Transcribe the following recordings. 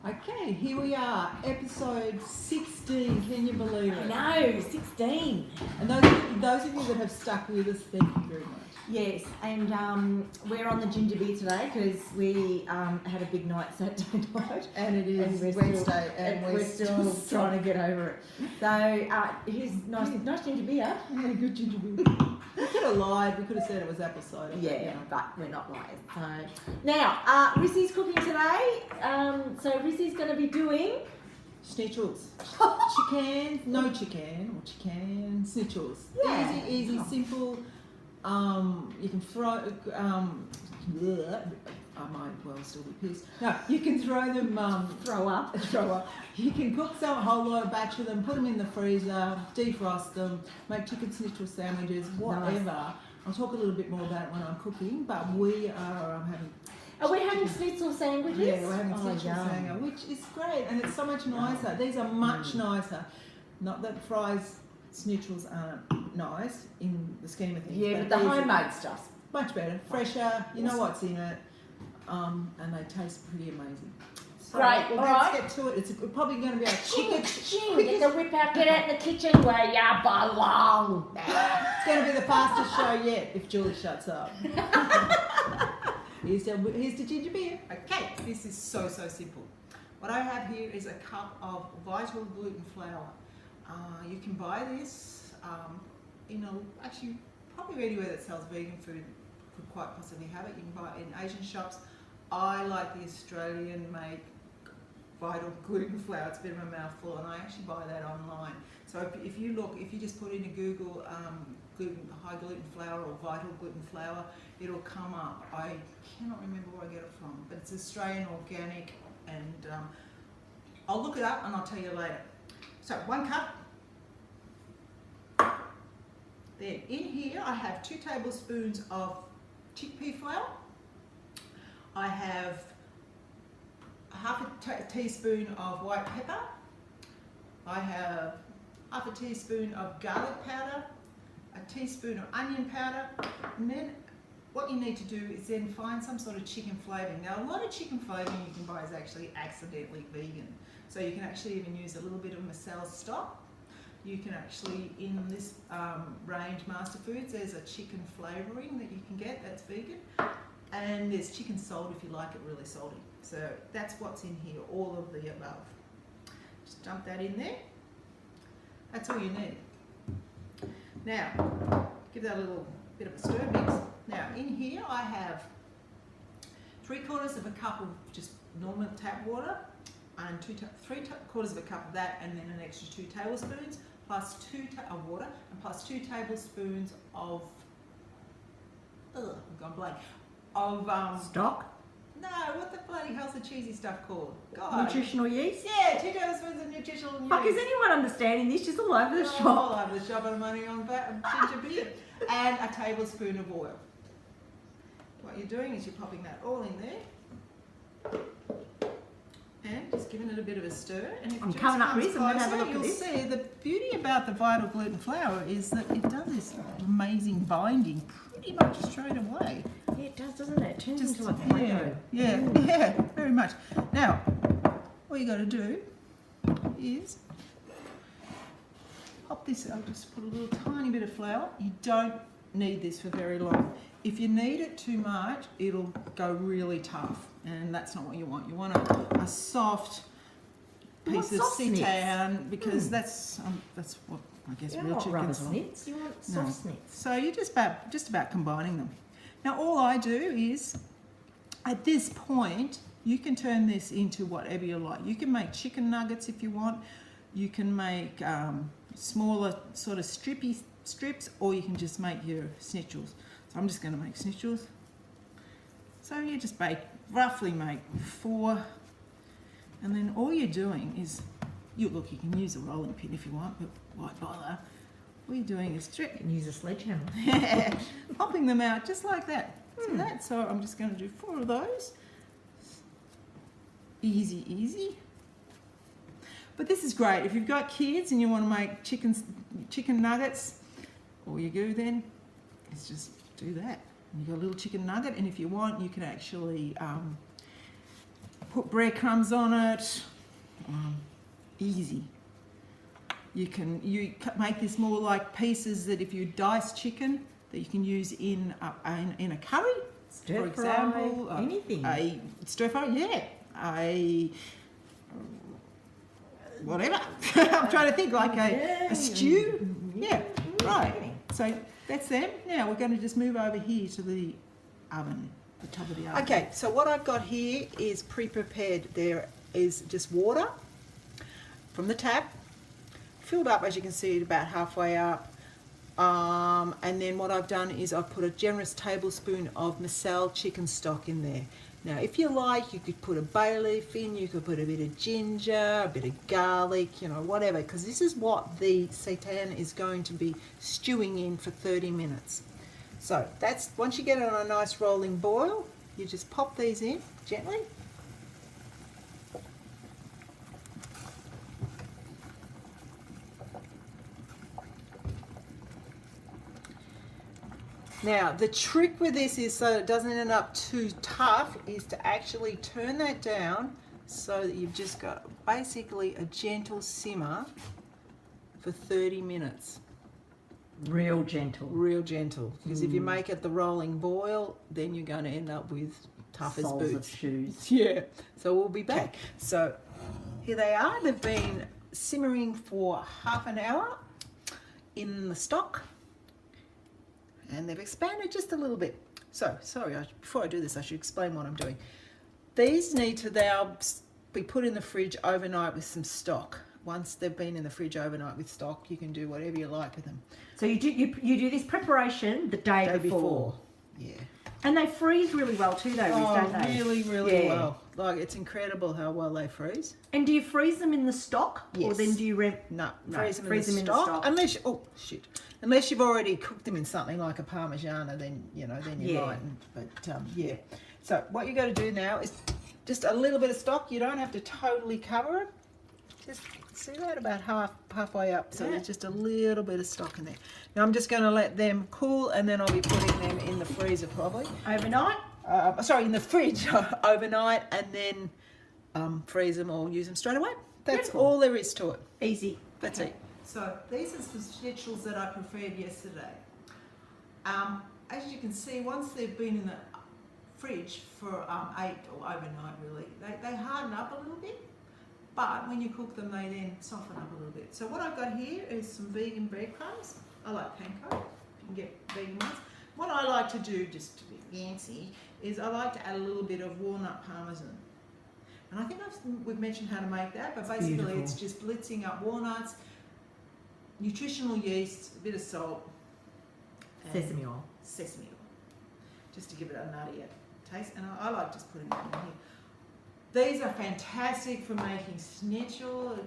Okay, here we are, episode 16. Can you believe it? No, 16. And those of you that have stuck with us, thank you very much. Yes, and we're on the ginger beer today because we had a big night Saturday night. And it is Wednesday, and we're still trying to get over it. So here's nice ginger beer. Yeah, good ginger beer. We could have lied. We could have said it was apple cider. Yeah, but we're not liars. So now, Rissy's cooking today. So Rissy's going to be doing Schnitzels. Schnitzels. Yeah. Easy, simple. You can throw. I might well still be pissed. No, you can throw them. throw up. You can cook a whole lot of batch of them, put them in the freezer, defrost them, make chicken schnitzel sandwiches, whatever. Nice. I'll talk a little bit more about it when I'm cooking, but we are having. Are we having schnitzel sandwiches? Yeah, we're having schnitzel sandwich, which is great, and it's so much nicer. These are much nicer. Not that fries schnitzels aren't nice in the scheme of things. Yeah, but the homemade stuff's much better, fresher. You know what's in it, and they taste pretty amazing. So, great. Well, let's get to it. It's probably going to be our quickest. Get the whip out. Get out in the kitchen where you belong. It's going to be the fastest show yet if Julie shuts up. Here's the ginger beer. Okay, this is so simple. What I have here is a cup of vital gluten flour. You can buy this actually probably anywhere that sells vegan food could quite possibly have it. You can buy it in Asian shops. I like the Australian made vital gluten flour. It's a bit of a mouthful, and I actually buy that online. So if you just put in a Google high gluten flour or vital gluten flour, it'll come up. I cannot remember where I get it from, but it's Australian, organic, and I'll look it up and I'll tell you later. So 1 cup. Then in here I have 2 tablespoons of chickpea flour. I have half a teaspoon of white pepper. I have half a teaspoon of garlic powder, a teaspoon of onion powder, and then what you need to do is then find some sort of chicken flavouring. Now, a lot of chicken flavouring you can buy is actually accidentally vegan. So you can actually even use a little bit of masala stock. You can actually, in this range, Master Foods, there's a chicken flavouring that you can get that's vegan. And there's chicken salt if you like it really salty. So that's what's in here, all of the above. Just dump that in there. That's all you need. Now, give that a little bit of a stir mix. Now, in here I have 3/4 of a cup of just normal tap water, and 3/4 of a cup of that, and then an extra 2 tablespoons, plus 2 of water, and plus 2 tablespoons of I've gone blank. Of stock? No, what the bloody hell's the cheesy stuff called? God. Nutritional yeast? Yeah, 2 tablespoons of nutritional yeast. Fuck, is anyone understanding this? Just all over the shop. All over the shop, and I'm only on ginger beer. And a tablespoon of oil. What you're doing is you're popping that all in there. And just giving it a bit of a stir. And if I'm it coming up comes with, I'm going to have a look you'll at this. see the beauty about the vital gluten flour is that it does this amazing binding pretty much straight away. Yeah, it does, doesn't it? It turns into a potato. Yeah, very much. Now, all you got to do is pop this. I'll just put a little tiny bit of flour. You don't need this for very long. If you need it too much, it'll go really tough, and that's not what you want. You want a soft piece of Seitan, because that's what I guess real chickens want. You want soft snits. So you're just about combining them. Now all I do is, at this point, you can turn this into whatever you like. You can make chicken nuggets if you want. You can make smaller sort of strips, or you can just make your schnitzels. So I'm just going to make schnitzels. So you just roughly make 4, and then all you're doing is, you can use a rolling pin if you want, but why bother? All you're doing is You can use a sledgehammer. popping them out just like that. So I'm just going to do 4 of those. Easy. But this is great if you've got kids and you want to make chicken nuggets. All you do then is just do that. And you've got a little chicken nugget, and if you want, you can actually put breadcrumbs on it. Easy. You make this more like pieces that if you dice chicken that you can use in a curry, Stir for fry, example. anything. A stir fry, yeah. Whatever. I'm trying to think, like a stew. Yeah, right. So that's them. Now we're going to just move over here to the oven, the top of the oven. Okay, so what I've got here is pre-prepared. There is just water from the tap, filled up, as you can see, about halfway up. And then what I've done is I've put a generous tablespoon of Masala chicken stock in there. Now, if you like, you could put a bay leaf in, you could put a bit of ginger, a bit of garlic, you know, whatever, because this is what the seitan is going to be stewing in for 30 minutes. So that's, once you get it on a nice rolling boil, you just pop these in gently. Now, the trick with this is so it doesn't end up too tough is to actually turn that down so that you've just got basically a gentle simmer for 30 minutes. Real gentle. Real gentle. Because if you make it the rolling boil, then you're going to end up with tough as Soles boots. of shoes. Yeah. So we'll be back. Okay. So here they are. They've been simmering for half an hour in the stock. And they've expanded just a little bit. So, sorry, before I do this, I should explain what I'm doing. These need to now be put in the fridge overnight with some stock. Once they've been in the fridge overnight with stock, you can do whatever you like with them. So you do this preparation the day before. Yeah. And they freeze really well too, though, don't they? Really well. Like, it's incredible how well they freeze. And do you freeze them in the stock? Yes. Or then do you... No, freeze them in the stock. Unless, unless you've already cooked them in something like a Parmigiana, then, you know, then you might. But, yeah. So what you got to do now is just a little bit of stock. You don't have to totally cover it. Just see that about halfway up. So there's just a little bit of stock in there. Now I'm just going to let them cool, and then I'll be putting them in the freezer probably. Overnight? In the fridge overnight, and then freeze them or use them straight away. That's all there is to it. Easy. That's it. So these are some schnitzels that I prepared yesterday. As you can see, once they've been in the fridge for 8 or overnight really, they harden up a little bit. But when you cook them, they then soften up a little bit. So what I've got here is some vegan breadcrumbs. I like panko, if you can get vegan ones. What I like to do, just to be fancy, is I like to add a little bit of walnut parmesan. And I think we've mentioned how to make that, but basically it's just blitzing up walnuts, nutritional yeast, a bit of salt, sesame oil. Sesame oil, just to give it a nuttier taste. And I like just putting that in here. These are fantastic for making schnitzel,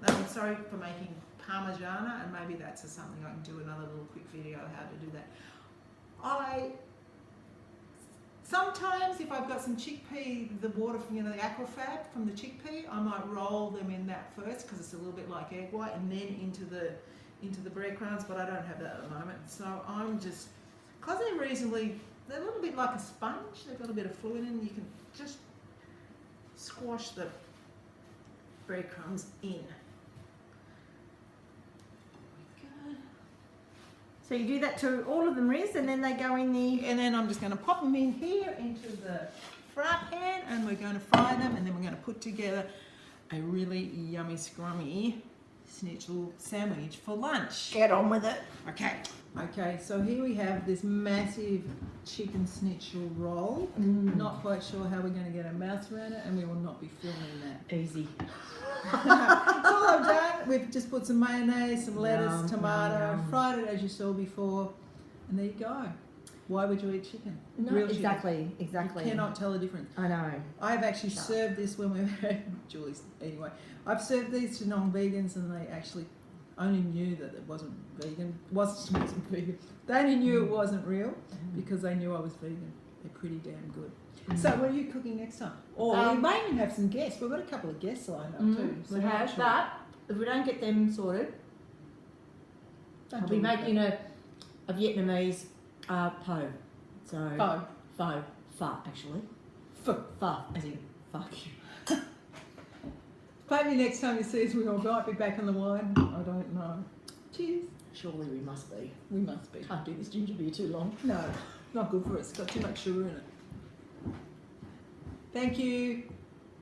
for making Parmigiana, and maybe that's something I can do another little quick video how to do that. Sometimes if I've got some chickpea, the water from, the aquafab from the chickpea, I might roll them in that first because it's a little bit like egg white, and then into the breadcrumbs, but I don't have that at the moment. So I'm just, because they're a little bit like a sponge, they've got a bit of fluid in, you can just squash the breadcrumbs in. So you do that to all of them, Riz, and then they go in the... And then I'm just going to pop them in here into the fry pan, and we're going to fry them, and then we're going to put together a really yummy, scrummy schnitzel sandwich for lunch. Get on with it. Okay, so here we have this massive chicken schnitzel roll. Not quite sure how we're going to get our mouths around it, and we will not be filming that. Easy. That's all I've done. We've just put some mayonnaise, some lettuce, tomato, fried it as you saw before, and there you go. Why would you eat chicken? No, Real exactly. You cannot tell the difference. I know. I've actually served this when we were at Julie's. Anyway, I've served these to non-vegans, and they actually only knew that it wasn't vegan. Wasn't vegan. They only knew it wasn't real because they knew I was vegan. They're pretty damn good. So what are you cooking next time? Or we may even have some guests. We've got a couple of guests lined up too. So we have, but if we don't get them sorted, I'll be making a Vietnamese pho. So pho actually. Pho as in Fuck you. Maybe next time you see us, we might be back on the wine. I don't know. Cheers. Surely we must be. We must be. Can't do this ginger beer too long. No, not good for us. It's got too much sugar in it. Thank you.